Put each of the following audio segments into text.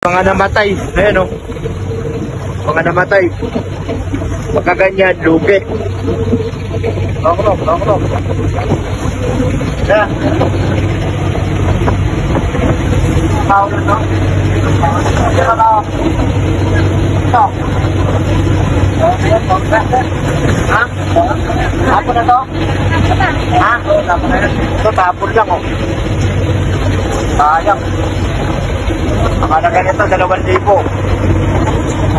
Mga namatay, ayan o. Mga namatay. Pagka ganyan, lugi. Baklok. Kaya. Tao na to. Kaya na. Ito. Ha? Tapon na to? Ha? Ito, tapon lang o. Sayang. Ang halaga nito, 2,000.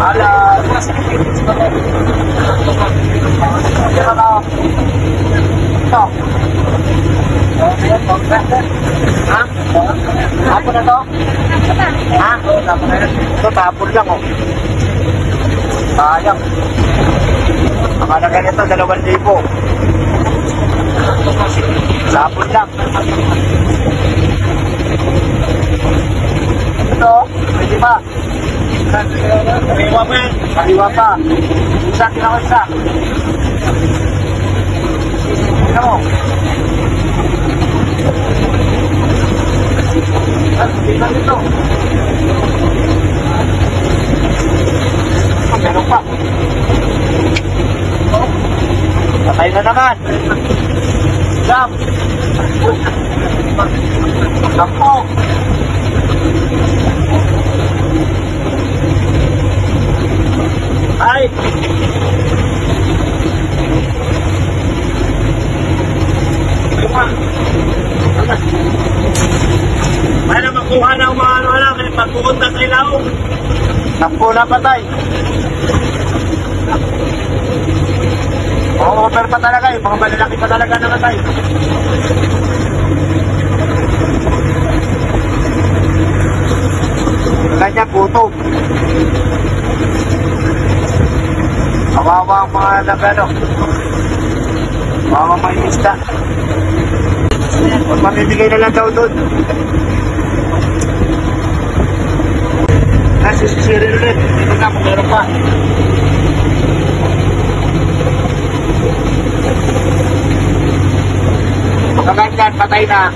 Alas. Kaya na. Ito. Ha? Tapon na to? Ha? Ito, tapon lang o. Sayang. Ang halaga nito, 2,000. Tapon lang. Ito, pwede ba? Kaliwa pa yan. Kaliwa pa. Isa, tinako isa. Tingnan mo. Tingnan ito. Meron pa. Patay na naman. Jump. Sampo. Ay! Para makuha na umano-ano kaya pagpupunta sa ilaw. Sampo na patay. Over pa talaga eh. Mga malalaki pa talaga namatay. Kanya gutom. Kawawa ang mga nagano. Kawawa mga isda. Huwag mamimigay na lang daw doon. Nasisisirin ulit. Dito na kung meron pa. Pagkaganyan, patay na.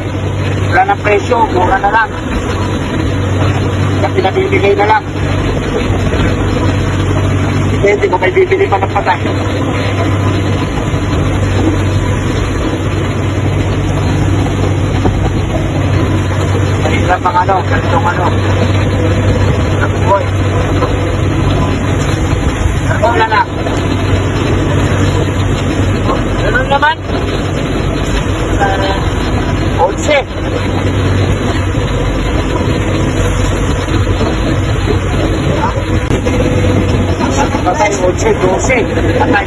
Wala ng presyo. Mura na lang. Kaya pinabibigay na lang. Depende kung may bibili pa ng patay. Ganitong mga ganitong Boy. Wala na. Ganun naman. 11. Patay, 8, 12. Patay.